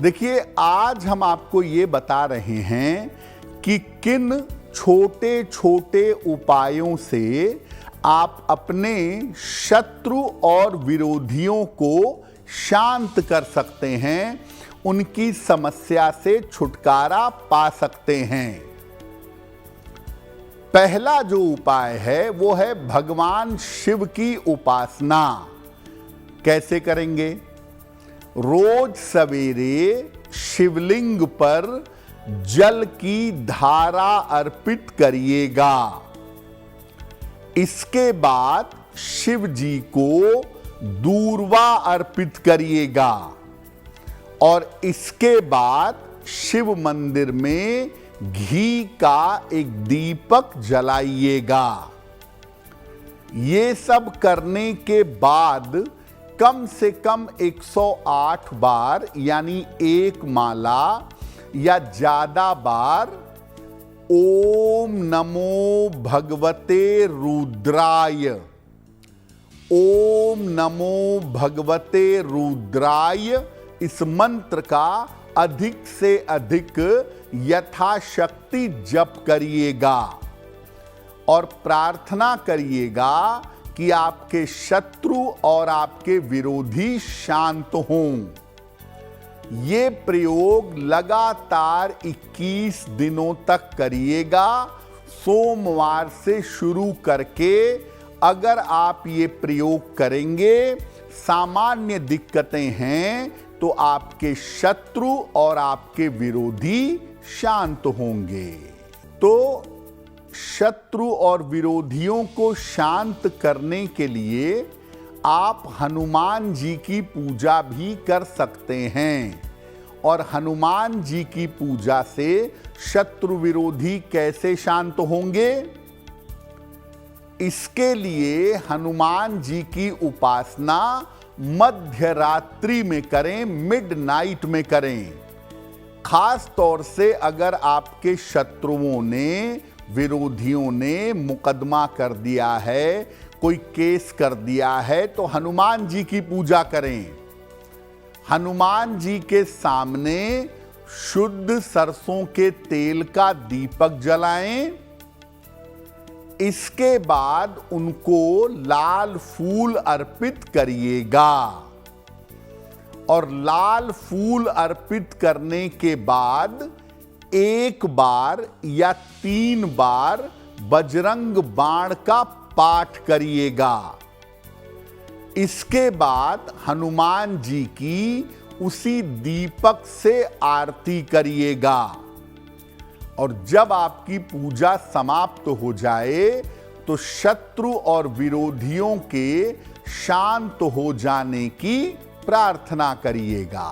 देखिए, आज हम आपको ये बता रहे हैं कि किन छोटे छोटे उपायों से आप अपने शत्रु और विरोधियों को शांत कर सकते हैं, उनकी समस्या से छुटकारा पा सकते हैं। पहला जो उपाय है वो है भगवान शिव की उपासना। कैसे करेंगे? रोज सवेरे शिवलिंग पर जल की धारा अर्पित करिएगा। इसके बाद शिव जी को दूर्वा अर्पित करिएगा और इसके बाद शिव मंदिर में घी का एक दीपक जलाइएगा। ये सब करने के बाद कम से कम 108 बार यानी एक माला या ज्यादा बार ओम नमो भगवते रुद्राय, ओम नमो भगवते रुद्राय इस मंत्र का अधिक से अधिक यथाशक्ति जप करिएगा और प्रार्थना करिएगा कि आपके शत्रु और आपके विरोधी शांत हों। ये प्रयोग लगातार 21 दिनों तक करिएगा। सोमवार से शुरू करके अगर आप ये प्रयोग करेंगे, सामान्य दिक्कतें हैं तो आपके शत्रु और आपके विरोधी शांत होंगे। तो शत्रु और विरोधियों को शांत करने के लिए आप हनुमान जी की पूजा भी कर सकते हैं। और हनुमान जी की पूजा से शत्रु विरोधी कैसे शांत होंगे? इसके लिए हनुमान जी की उपासना मध्य रात्रि में करें, मिडनाइट में करें। खास तौर से अगर आपके शत्रुओं ने, विरोधियों ने मुकदमा कर दिया है, कोई केस कर दिया है, तो हनुमान जी की पूजा करें। हनुमान जी के सामने शुद्ध सरसों के तेल का दीपक जलाएं। इसके बाद उनको लाल फूल अर्पित करिएगा और लाल फूल अर्पित करने के बाद एक बार या 3 बार बजरंग बाण का पाठ करिएगा। इसके बाद हनुमान जी की उसी दीपक से आरती करिएगा और जब आपकी पूजा समाप्त हो जाए तो शत्रु और विरोधियों के शांत हो जाने की प्रार्थना करिएगा।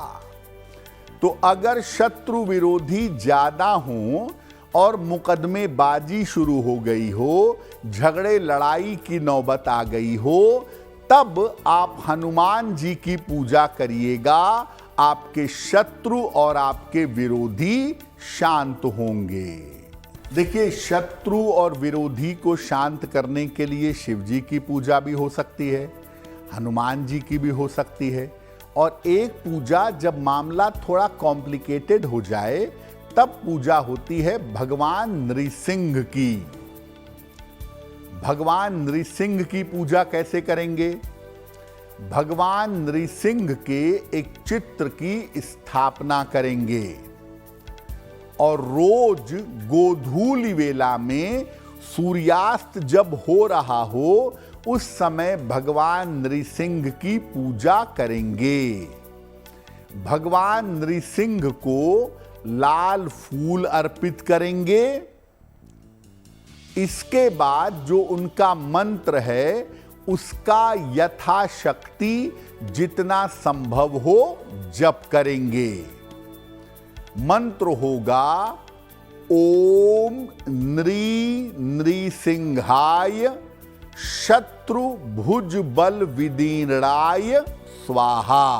तो अगर शत्रु विरोधी ज्यादा हों और मुकदमेबाजी शुरू हो गई हो, झगड़े लड़ाई की नौबत आ गई हो, तब आप हनुमान जी की पूजा करिएगा। आपके शत्रु और आपके विरोधी शांत होंगे। देखिए, शत्रु और विरोधी को शांत करने के लिए शिव जी की पूजा भी हो सकती है, हनुमान जी की भी हो सकती है, और एक पूजा जब मामला थोड़ा कॉम्प्लिकेटेड हो जाए तब पूजा होती है भगवान नृसिंह की। भगवान नृसिंह की पूजा कैसे करेंगे? भगवान नृसिंह के एक चित्र की स्थापना करेंगे और रोज गोधूली वेला में सूर्यास्त जब हो रहा हो उस समय भगवान नृसिंह की पूजा करेंगे। भगवान नृसिंह को लाल फूल अर्पित करेंगे। इसके बाद जो उनका मंत्र है उसका यथाशक्ति जितना संभव हो जप करेंगे। मंत्र होगा ओम नृसिंहाय शत्रु भुज बल विदीर्णाय स्वाहा।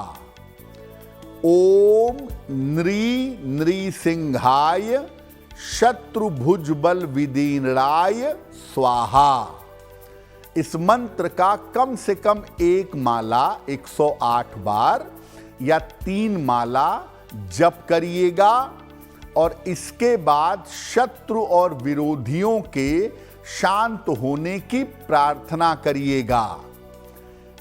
ओम नृसिंहाय शत्रु भुज बल विदीर्णाय स्वाहा। इस मंत्र का कम से कम एक माला 108 बार या 3 माला जप करिएगा और इसके बाद शत्रु और विरोधियों के शांत होने की प्रार्थना करिएगा।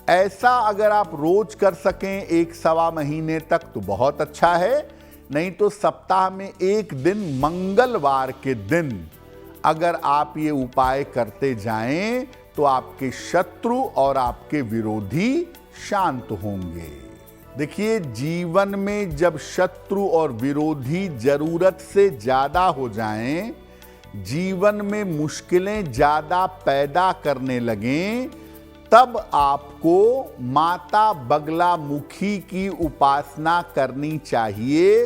ऐसा अगर आप रोज कर सकें 1-1.25 महीने तक तो बहुत अच्छा है, नहीं तो सप्ताह में एक दिन मंगलवार के दिन अगर आप ये उपाय करते जाएं तो आपके शत्रु और आपके विरोधी शांत होंगे। देखिए, जीवन में जब शत्रु और विरोधी जरूरत से ज्यादा हो जाएं, जीवन में मुश्किलें ज्यादा पैदा करने लगें, तब आपको माता बगलामुखी की उपासना करनी चाहिए।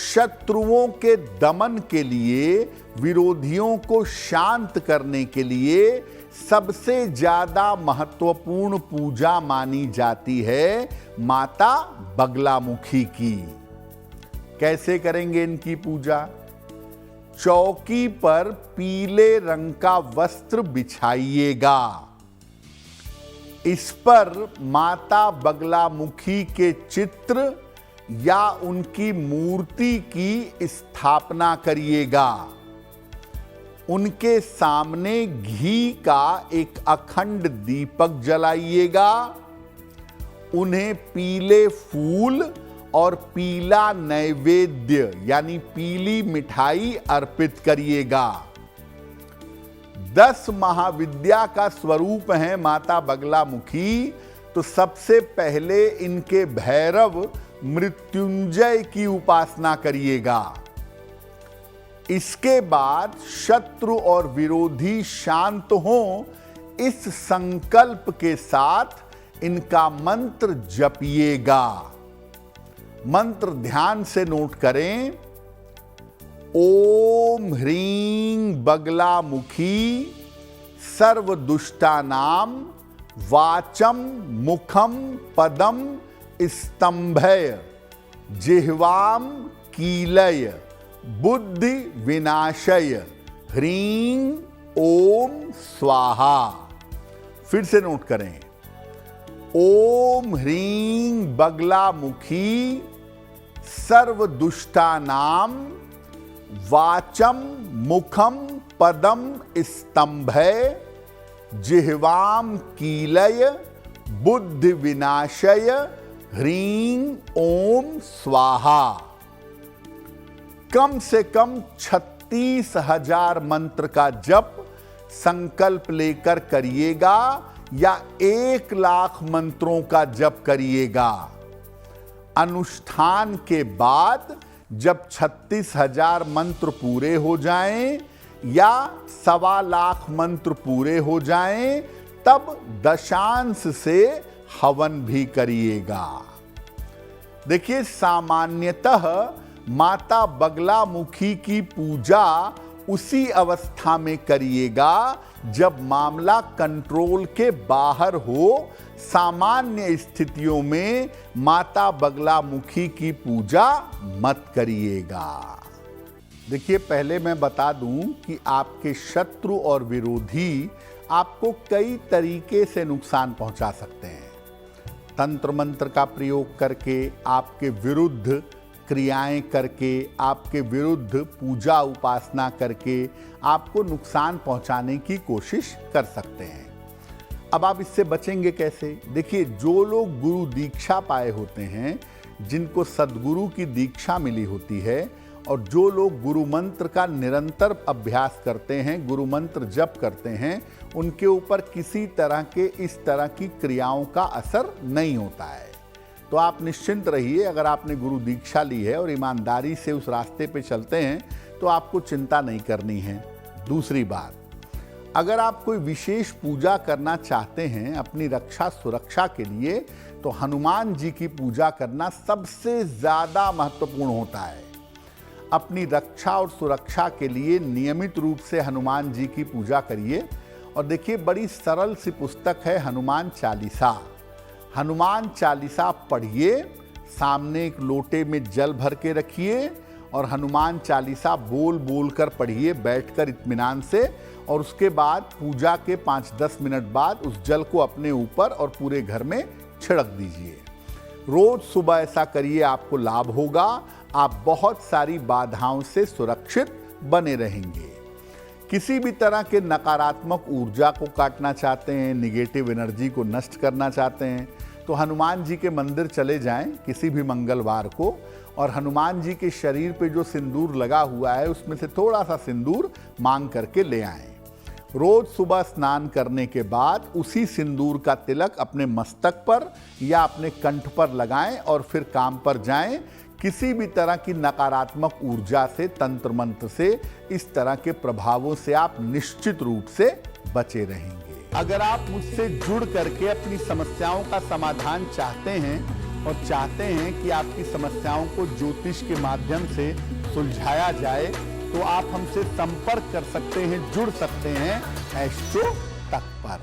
शत्रुओं के दमन के लिए, विरोधियों को शांत करने के लिए सबसे ज्यादा महत्वपूर्ण पूजा मानी जाती है माता बगलामुखी की। कैसे करेंगे इनकी पूजा? चौकी पर पीले रंग का वस्त्र बिछाइएगा। इस पर माता बगलामुखी के चित्र या उनकी मूर्ति की स्थापना करिएगा। उनके सामने घी का एक अखंड दीपक जलाइएगा। उन्हें पीले फूल और पीला नैवेद्य यानी पीली मिठाई अर्पित करिएगा। 10 महाविद्या का स्वरूप है माता बगलामुखी, तो सबसे पहले इनके भैरव मृत्युंजय की उपासना करिएगा। इसके बाद शत्रु और विरोधी शांत हों, इस संकल्प के साथ इनका मंत्र जपिएगा। मंत्र ध्यान से नोट करें। ओम ह्रीं बगलामुखी सर्वदुष्टानां वाचम मुखम पदम स्तंभय जिह्वाम कीलय बुद्धि विनाशय ह्रीं ओम स्वाहा। फिर से नोट करें। ओम ह्रीं बगलामुखी सर्वदुष्टानां वाचम मुखम पदम स्तंभय जिह्वाम कीलय बुद्धि विनाशय ह्रीं ओम स्वाहा। कम से कम 36,000 मंत्र का जप संकल्प लेकर करिएगा या 1,00,000 मंत्रों का जप करिएगा। अनुष्ठान के बाद जब 36,000 मंत्र पूरे हो जाएं या 1.25 मंत्र पूरे हो जाएं, तब दशांश से हवन भी करिएगा। देखिए, सामान्यतः माता बगलामुखी की पूजा उसी अवस्था में करिएगा जब मामला कंट्रोल के बाहर हो। सामान्य स्थितियों में माता बगलामुखी की पूजा मत करिएगा। देखिए, पहले मैं बता दूं कि आपके शत्रु और विरोधी आपको कई तरीके से नुकसान पहुंचा सकते हैं। तंत्र मंत्र का प्रयोग करके, आपके विरुद्ध क्रियाएं करके, आपके विरुद्ध पूजा उपासना करके आपको नुकसान पहुंचाने की कोशिश कर सकते हैं। अब आप इससे बचेंगे कैसे? देखिए, जो लोग गुरु दीक्षा पाए होते हैं, जिनको सद्गुरु की दीक्षा मिली होती है, और जो लोग गुरु मंत्र का निरंतर अभ्यास करते हैं, गुरु मंत्र जप करते हैं, उनके ऊपर किसी तरह के इस तरह की क्रियाओं का असर नहीं होता है। तो आप निश्चिंत रहिए। अगर आपने गुरु दीक्षा ली है और ईमानदारी से उस रास्ते पे चलते हैं तो आपको चिंता नहीं करनी है। दूसरी बात, अगर आप कोई विशेष पूजा करना चाहते हैं अपनी रक्षा सुरक्षा के लिए, तो हनुमान जी की पूजा करना सबसे ज़्यादा महत्वपूर्ण होता है। अपनी रक्षा और सुरक्षा के लिए नियमित रूप से हनुमान जी की पूजा करिए। और देखिए, बड़ी सरल सी पुस्तक है हनुमान चालीसा। हनुमान चालीसा पढ़िए, सामने एक लोटे में जल भर के रखिए और हनुमान चालीसा बोल बोल कर पढ़िए बैठकर इत्मीनान से। और उसके बाद पूजा के 5-10 मिनट बाद उस जल को अपने ऊपर और पूरे घर में छिड़क दीजिए। रोज सुबह ऐसा करिए, आपको लाभ होगा। आप बहुत सारी बाधाओं से सुरक्षित बने रहेंगे। किसी भी तरह के नकारात्मक ऊर्जा को काटना चाहते हैं, निगेटिव एनर्जी को नष्ट करना चाहते हैं, तो हनुमान जी के मंदिर चले जाएं किसी भी मंगलवार को, और हनुमान जी के शरीर पे जो सिंदूर लगा हुआ है उसमें से थोड़ा सा सिंदूर मांग करके ले आएं। रोज सुबह स्नान करने के बाद उसी सिंदूर का तिलक अपने मस्तक पर या अपने कंठ पर लगाएं और फिर काम पर जाएं। किसी भी तरह की नकारात्मक ऊर्जा से, तंत्र मंत्र से, इस तरह के प्रभावों से आप निश्चित रूप से बचे रहेंगे। अगर आप मुझसे जुड़ करके अपनी समस्याओं का समाधान चाहते हैं और चाहते हैं कि आपकी समस्याओं को ज्योतिष के माध्यम से सुलझाया जाए, तो आप हमसे संपर्क कर सकते हैं, जुड़ सकते हैं एस्ट्रो तक पर।